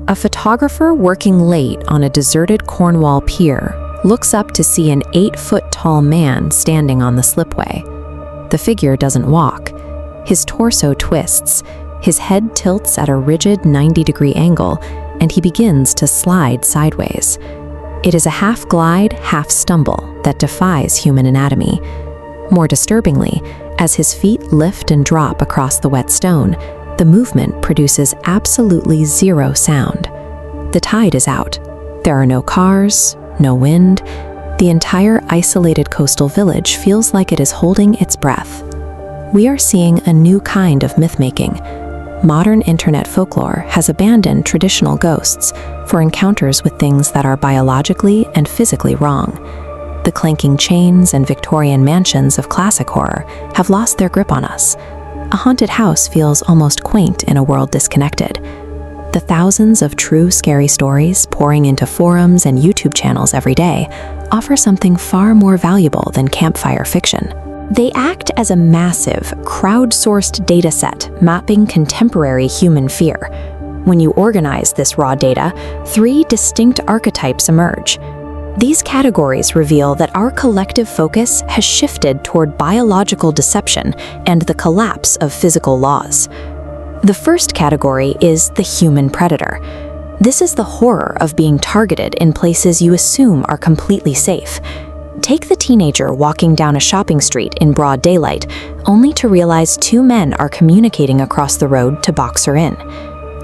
A photographer working late on a deserted Cornwall pier looks up to see an 8-foot-tall man standing on the slipway. The figure doesn't walk. His torso twists, his head tilts at a rigid 90-degree angle, and he begins to slide sideways. It is a half-glide, half-stumble that defies human anatomy. More disturbingly, as his feet lift and drop across the wet stone, the movement produces absolutely zero sound. The tide is out. There are no cars, no wind. The entire isolated coastal village feels like it is holding its breath. We are seeing a new kind of myth-making. Modern internet folklore has abandoned traditional ghosts for encounters with things that are biologically and physically wrong. The clanking chains and Victorian mansions of classic horror have lost their grip on us. A haunted house feels almost quaint in a world disconnected. The thousands of true scary stories pouring into forums and YouTube channels every day offer something far more valuable than campfire fiction. They act as a massive, crowdsourced data set mapping contemporary human fear. When you organize this raw data, 3 distinct archetypes emerge. These categories reveal that our collective focus has shifted toward biological deception and the collapse of physical laws. The first category is the human predator. This is the horror of being targeted in places you assume are completely safe. Take the teenager walking down a shopping street in broad daylight, only to realize 2 men are communicating across the road to box her in.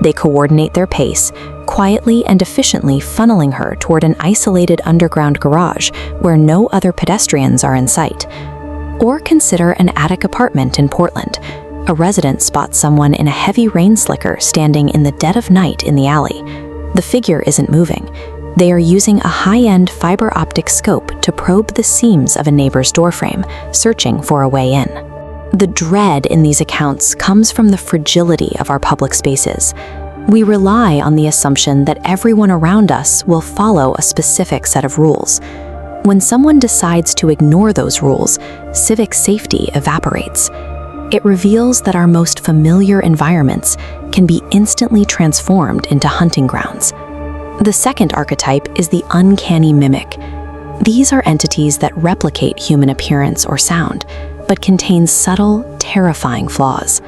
They coordinate their pace, quietly and efficiently funneling her toward an isolated underground garage where no other pedestrians are in sight. Or consider an attic apartment in Portland. A resident spots someone in a heavy rain slicker standing in the dead of night in the alley. The figure isn't moving. They are using a high-end fiber optic scope to probe the seams of a neighbor's doorframe, searching for a way in. The dread in these accounts comes from the fragility of our public spaces. We rely on the assumption that everyone around us will follow a specific set of rules. When someone decides to ignore those rules, civic safety evaporates. It reveals that our most familiar environments can be instantly transformed into hunting grounds. The second archetype is the uncanny mimic. These are entities that replicate human appearance or sound, but contain subtle, terrifying flaws.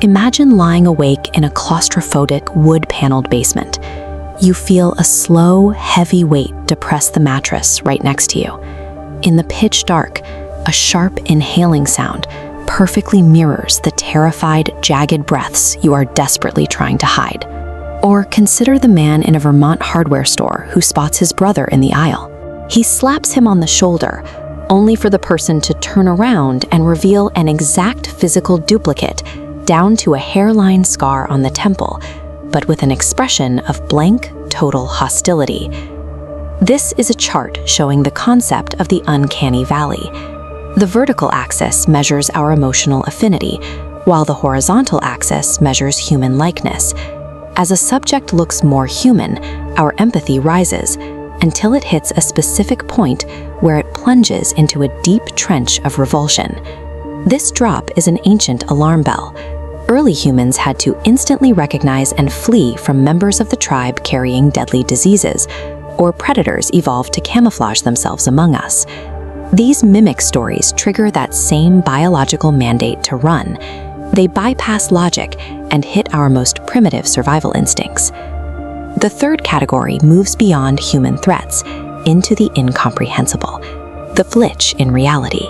Imagine lying awake in a claustrophobic, wood-paneled basement. You feel a slow, heavy weight depress the mattress right next to you. In the pitch dark, a sharp inhaling sound perfectly mirrors the terrified, jagged breaths you are desperately trying to hide. Or consider the man in a Vermont hardware store who spots his brother in the aisle. He slaps him on the shoulder, only for the person to turn around and reveal an exact physical duplicate, down to a hairline scar on the temple, but with an expression of blank, total hostility. This is a chart showing the concept of the uncanny valley. The vertical axis measures our emotional affinity, while the horizontal axis measures human likeness. As a subject looks more human, our empathy rises, until it hits a specific point where it plunges into a deep trench of revulsion. This drop is an ancient alarm bell. Early humans had to instantly recognize and flee from members of the tribe carrying deadly diseases, or predators evolved to camouflage themselves among us. These mimic stories trigger that same biological mandate to run. They bypass logic and hit our most primitive survival instincts. The third category moves beyond human threats into the incomprehensible, the flitch in reality.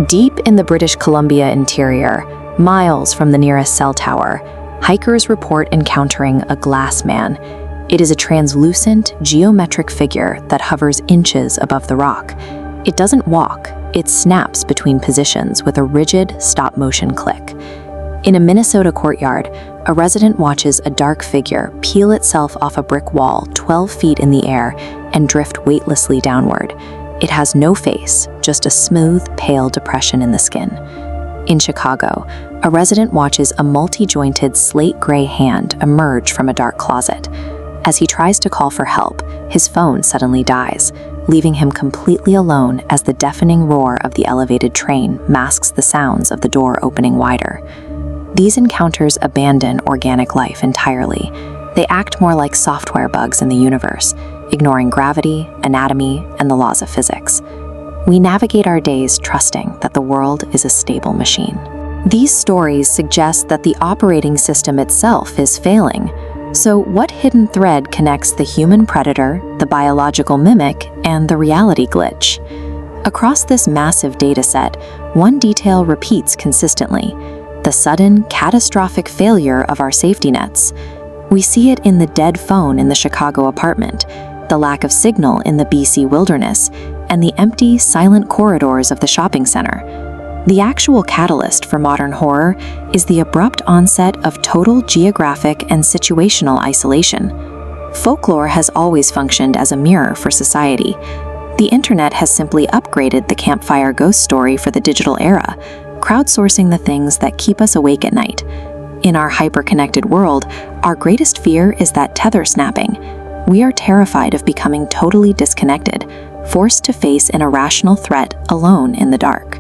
Deep in the British Columbia interior, miles from the nearest cell tower, hikers report encountering a glass man. It is a translucent, geometric figure that hovers inches above the rock. It doesn't walk, it snaps between positions with a rigid, stop-motion click. In a Minnesota courtyard, a resident watches a dark figure peel itself off a brick wall 12 feet in the air and drift weightlessly downward. It has no face, just a smooth, pale depression in the skin. In Chicago, a resident watches a multi-jointed slate-gray hand emerge from a dark closet. As he tries to call for help, his phone suddenly dies, leaving him completely alone as the deafening roar of the elevated train masks the sounds of the door opening wider. These encounters abandon organic life entirely. They act more like software bugs in the universe, ignoring gravity, anatomy, and the laws of physics. We navigate our days trusting that the world is a stable machine. These stories suggest that the operating system itself is failing. So what hidden thread connects the human predator, the biological mimic, and the reality glitch? Across this massive dataset, one detail repeats consistently: the sudden, catastrophic failure of our safety nets. We see it in the dead phone in the Chicago apartment, the lack of signal in the BC wilderness, and the empty, silent corridors of the shopping center. The actual catalyst for modern horror is the abrupt onset of total geographic and situational isolation. Folklore has always functioned as a mirror for society. The internet has simply upgraded the campfire ghost story for the digital era, crowdsourcing the things that keep us awake at night. In our hyper-connected world, our greatest fear is that tether snapping. We are terrified of becoming totally disconnected, forced to face an irrational threat alone in the dark.